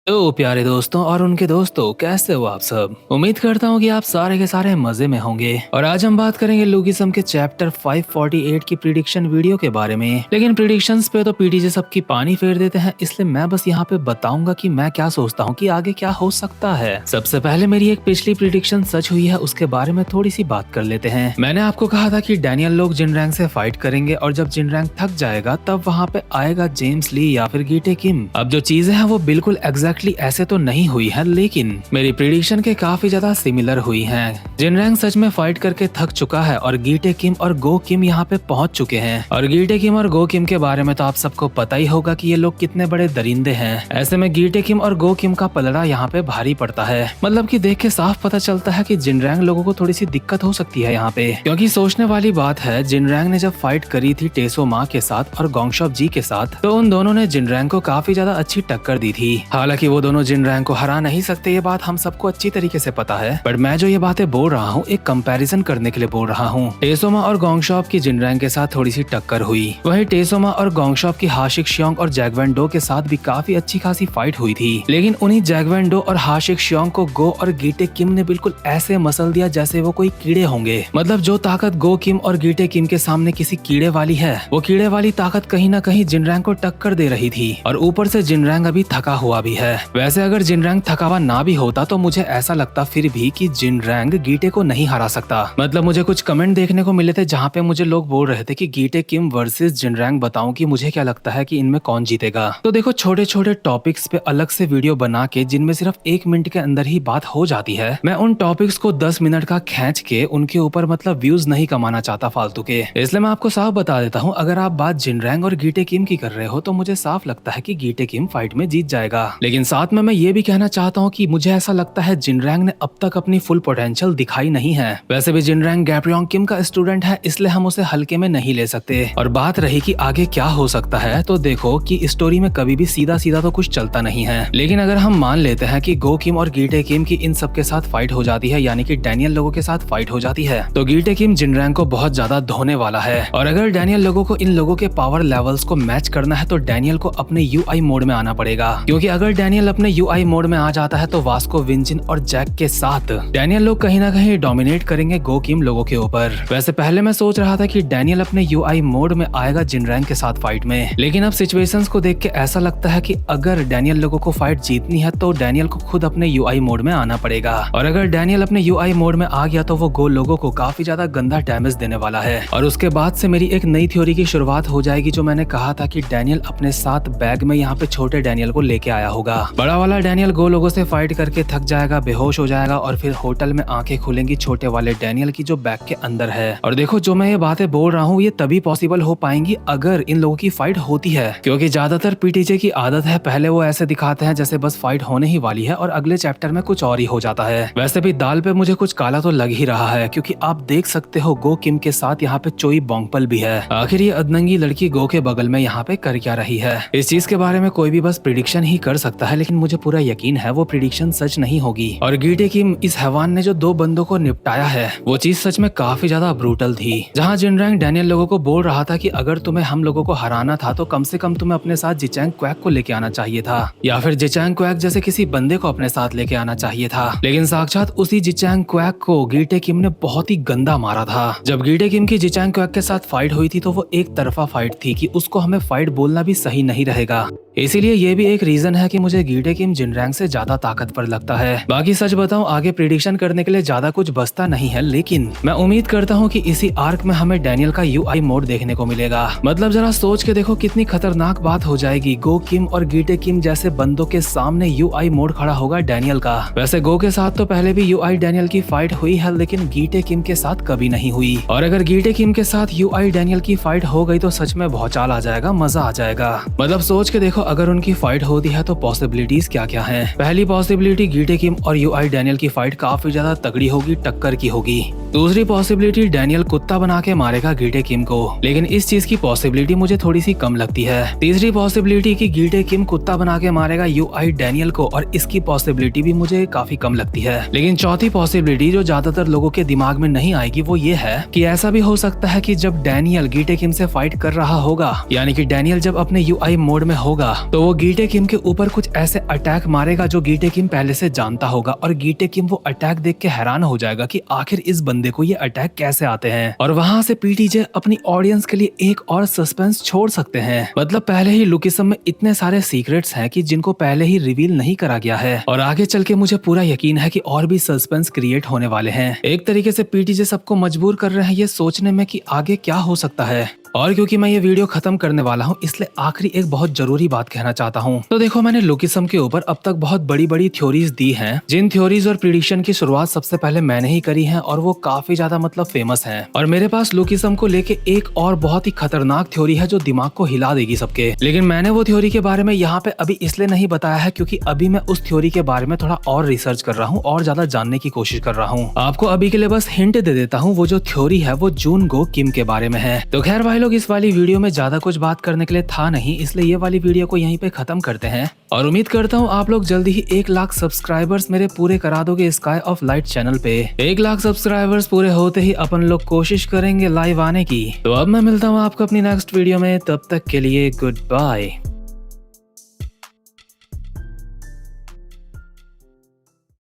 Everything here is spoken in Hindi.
तो प्यारे दोस्तों और उनके दोस्तों, कैसे हो आप सब। उम्मीद करता हूँ कि आप सारे के सारे मजे में होंगे। और आज हम बात करेंगे लुगिज्म के चैप्टर 548 की प्रिडिक्शन वीडियो के बारे में। लेकिन प्रिडिक्शंस पे तो पीटीजे सबकी पानी फेर देते हैं, इसलिए मैं बस यहाँ पे बताऊंगा कि मैं क्या सोचता हूँ कि आगे क्या हो सकता है। सबसे पहले मेरी एक पिछली प्रिडिक्शन सच हुई है, उसके बारे में थोड़ी सी बात कर लेते हैं। मैंने आपको कहा था कि डैनियल लोग जिनरैंग से फाइट करेंगे और जब जिनरैंग थक जाएगा तब वहाँ पे आएगा जेम्स ली या फिर गीटे किम। अब जो चीजें हैं वो बिल्कुल एग्जैक्टली ऐसे तो नहीं हुई है, लेकिन मेरी प्रिडिक्शन के काफी ज्यादा सिमिलर हुई हैं। जिनरैंग सच में फाइट करके थक चुका है और गीटे किम और गो किम यहाँ पे पहुंच चुके हैं। और गीटे किम और गो किम के बारे में तो आप सबको पता ही होगा कि ये लोग कितने बड़े दरिंदे हैं। ऐसे में गीटे किम और गो किम का पलड़ा यहाँ पे भारी पड़ता है। मतलब कि देख के साफ पता चलता है कि जिनरैंग लोगों को थोड़ी सी दिक्कत हो सकती है यहाँ पे। क्योंकि सोचने वाली बात है, जिनरैंग ने जब फाइट करी थी टेसो मा के साथ और गोंगशॉप जी के साथ, तो उन दोनों ने जिनरैंग को काफी ज्यादा अच्छी टक्कर दी थी। हालांकि वो दोनों जिनरैंग को हरा नहीं सकते, ये बात हम सबको अच्छी तरीके से पता है। पर मैं जो ये बातें बोल रहा हूँ एक कंपैरिजन करने के लिए बोल रहा हूँ। टेसोमा और गोंगशॉप की जिनरैंग के साथ थोड़ी सी टक्कर हुई, वहीं टेसोमा और गोंगशॉप की हाशिक शियोंग और जैगवेंडो के साथ भी काफी अच्छी खासी फाइट हुई थी। लेकिन उन्हीं जैगवेंडो और हाशिक शियोंग को गो और गीटे किम ने बिल्कुल ऐसे मसल दिया जैसे वो कोई कीड़े होंगे। मतलब जो ताकत गो किम और गीटे किम के सामने किसी कीड़े वाली है, वो कीड़े वाली ताकत कहीं ना कहीं जिनरैंग को टक्कर दे रही थी। और ऊपर से जिनरैंग अभी थका हुआ भी है। वैसे अगर जिनरैंग थका हुआ ना भी होता तो मुझे ऐसा लगता फिर भी कि जिनरैंग गीटे को नहीं हरा सकता। मतलब मुझे कुछ कमेंट देखने को मिले थे जहाँ पे मुझे लोग बोल रहे थे कि गीटे किम वर्सेस जिनरैंग, बताऊं कि मुझे क्या लगता है कि इनमें कौन जीतेगा। तो देखो, छोटे छोटे टॉपिक्स पे अलग से वीडियो बना के जिनमें सिर्फ 1 मिनट के अंदर ही बात हो जाती है, मैं उन टॉपिक्स को 10 मिनट का खींच के उनके ऊपर मतलब व्यूज नहीं कमाना चाहता फालतू के। इसलिए मैं आपको साफ बता देता हूँ, अगर आप बात जिनरैंग और गीटे किम की कर रहे हो तो मुझे साफ लगता है कि गीटे किम फाइट में जीत जाएगा। लेकिन साथ में मैं ये भी कहना चाहता हूँ कि मुझे ऐसा लगता है जिनरैंग ने अब तक अपनी फुल पोटेंशियल दिखाई नहीं है। वैसे भी जिनरैंग गैप्रियोंग किम का स्टूडेंट है, इसलिए हम उसे हल्के में नहीं ले सकते। और बात रही कि आगे क्या हो सकता है, तो देखो कि स्टोरी में कभी भी सीधा सीधा तो कुछ चलता नहीं है। लेकिन अगर हम मान लेते हैं कि गो किम और गीटे किम की इन सब के साथ फाइट हो जाती है, यानी कि डैनियल लोगों के साथ फाइट हो जाती है, तो गीटे किम जिनरैंग को बहुत ज्यादा धोने वाला है। और अगर डैनियल लोगों को इन लोगों के पावर लेवल्स को मैच करना है तो डैनियल को अपने यूआई मोड में आना पड़ेगा। क्योंकि अगर डैनियल अपने यूआई मोड में आ जाता है तो वास्को, विंजिन और जैक के साथ डैनियल लोग कहीं ना कहीं डोमिनेट करेंगे गो किम लोगों के ऊपर। वैसे पहले मैं सोच रहा था कि डैनियल अपने यूआई मोड में आएगा जिनरैंग के साथ फाइट में, लेकिन अब सिचुएशंस को देख के ऐसा लगता है कि अगर डैनियल लोगों को फाइट जीतनी है तो डैनियल को खुद अपने यूआई मोड में आना पड़ेगा। और अगर डैनियल अपने यूआई मोड में आ गया तो वो गो लोगों को काफी ज्यादा गंदा डैमेज देने वाला है। और उसके बाद से मेरी एक नई थ्योरी की शुरुआत हो जाएगी, जो मैंने कहा था कि डैनियल अपने साथ बैग में यहाँ पे छोटे डैनियल को लेके आया होगा। बड़ा वाला डैनियल गो लोगों से फाइट करके थक जाएगा, बेहोश हो जाएगा और फिर होटल में आंखें खुलेंगी छोटे वाले डैनियल की जो बैग के अंदर है। और देखो, जो मैं ये बातें बोल रहा हूँ ये तभी पॉसिबल हो पाएंगी अगर इन लोगों की फाइट होती है। क्योंकि ज्यादातर पीटीजे की आदत है, पहले वो ऐसे दिखाते हैं जैसे बस फाइट होने ही वाली है और अगले चैप्टर में कुछ और ही हो जाता है। वैसे भी दाल पे मुझे कुछ काला तो लग ही रहा है, क्योंकि आप देख सकते हो गो किम के साथ यहाँ पे चोई बोंगपल भी है। आखिर ये अदनंगी लड़की गो के बगल में यहाँ पे कर क्या रही है, इस चीज के बारे में कोई भी बस प्रिडिक्शन ही कर सकता है। लेकिन मुझे पूरा यकीन है वो प्रिडिक्शन सच नहीं होगी। और गीटे किम, इस हैवान ने जो 2 बंदों को निपटाया है वो चीज सच में काफी ज्यादा ब्रूटल थी। जहाँ जिनरैंग डैनियल लोगों को बोल रहा था कि अगर तुम्हें हम लोगों को हराना था तो कम से कम तुम्हें अपने साथ जिचैंग क्वैक को लेके आना चाहिए था, या फिर जिचैंग क्वैक जैसे किसी बंदे को अपने साथ लेके आना चाहिए था। लेकिन साक्षात उसी जिचैंग क्वैक को गीटे किम ने बहुत ही गंदा मारा था। जब गीटे किम की जिचैंग क्वैक के साथ फाइट हुई थी तो वो एक तरफा फाइट थी कि उसको हमें फाइट बोलना भी सही नहीं रहेगा। इसीलिए ये भी एक रीजन है कि मुझे गीटे किम जिनरैंग से ज्यादा ताकतवर लगता है। बाकी सच बताऊं, आगे प्रिडिक्शन करने के लिए ज्यादा कुछ बचता नहीं है, लेकिन मैं उम्मीद करता हूं कि इसी आर्क में हमें डैनियल का यूआई मोड देखने को मिलेगा। मतलब जरा सोच के देखो कितनी खतरनाक बात हो जाएगी, गो किम और गीटे किम जैसे बंदों के सामने यूआई मोड खड़ा होगा डैनियल का। वैसे गो के साथ तो पहले भी यूआई डैनियल की फाइट हुई है, लेकिन गीटे किम के साथ कभी नहीं हुई। और अगर गीटे किम के साथ यूआई डैनियल की फाइट हो गई तो सच में भौचाल आ जाएगा, मजा आ जाएगा। मतलब सोच के देखो, अगर उनकी फाइट होती है तो पॉसिबिलिटीज क्या क्या हैं। पहली पॉसिबिलिटी, गीटे किम और यूआई डैनियल की फाइट काफी ज्यादा तगड़ी होगी, टक्कर की होगी। दूसरी पॉसिबिलिटी, डैनियल कुत्ता बना के मारेगा गीटे किम को, लेकिन इस चीज की पॉसिबिलिटी मुझे थोड़ी सी कम लगती है। तीसरी पॉसिबिलिटी कि गीटे किम कुत्ता बना के मारेगा यूआई डैनियल को, और इसकी पॉसिबिलिटी भी मुझे काफी कम लगती है। लेकिन चौथी पॉसिबिलिटी जो ज्यादातर लोगों के दिमाग में नहीं आएगी वो ये है कि ऐसा भी हो सकता है कि जब डैनियल गीटे किम से फाइट कर रहा होगा, यानी कि डैनियल जब अपने यूआई मोड में होगा होगा तो वो गीटे किम के ऊपर कुछ ऐसे अटैक मारेगा जो गीटे किम पहले से जानता होगा, और गीटे किम वो अटैक देख के हैरान हो जाएगा कि आखिर इस बंदे को ये अटैक कैसे आते हैं। और वहां से पीटीजे अपनी ऑडियंस के लिए एक और सस्पेंस छोड़ सकते हैं। मतलब पहले ही लुकिसम में इतने सारे सीक्रेट्स हैं कि जिनको पहले ही रिवील नहीं करा गया है, और आगे चल के मुझे पूरा यकीन है कि और भी सस्पेंस क्रिएट होने वाले हैं। एक तरीके से पीटीजे सबको मजबूर कर रहे हैं ये सोचने में कि आगे क्या हो सकता है। और क्योंकि मैं ये वीडियो खत्म करने वाला हूँ, इसलिए आखिरी एक बहुत जरूरी बात कहना चाहता हूँ। तो देखो, मैंने लुकिसम के ऊपर अब तक बहुत बड़ी बड़ी थ्योरीज दी हैं, जिन थ्योरीज और प्रिडिक्शन की शुरुआत सबसे पहले मैंने ही करी है, और वो काफी ज्यादा मतलब फेमस हैं। और मेरे पास लुकिसम को लेके एक और बहुत ही खतरनाक थ्योरी है जो दिमाग को हिला देगी सबके। लेकिन मैंने वो थ्योरी के बारे में यहाँ पे अभी इसलिए नहीं बताया है क्योंकि अभी मैं उस थ्योरी के बारे में थोड़ा और रिसर्च कर रहा हूँ और ज्यादा जानने की कोशिश कर रहा हूँ। आपको अभी के लिए बस हिंट दे देता हूँ, वो जो थ्योरी है वो जूनगो किम के बारे में है। तो खैर भाई लोग, इस वाली वीडियो में ज्यादा कुछ बात करने के लिए था नहीं, इसलिए ये वाली वीडियो को यहीं पे खत्म करते हैं। और उम्मीद करता हूँ आप लोग जल्दी ही 1 लाख सब्सक्राइबर्स मेरे पूरे करा दोगे स्काई ऑफ लाइट चैनल पे। 1 लाख सब्सक्राइबर्स पूरे होते ही अपन लोग कोशिश करेंगे लाइव आने की। तो अब मैं मिलता हूँ आपको अपनी नेक्स्ट वीडियो में, तब तक के लिए गुड बाय।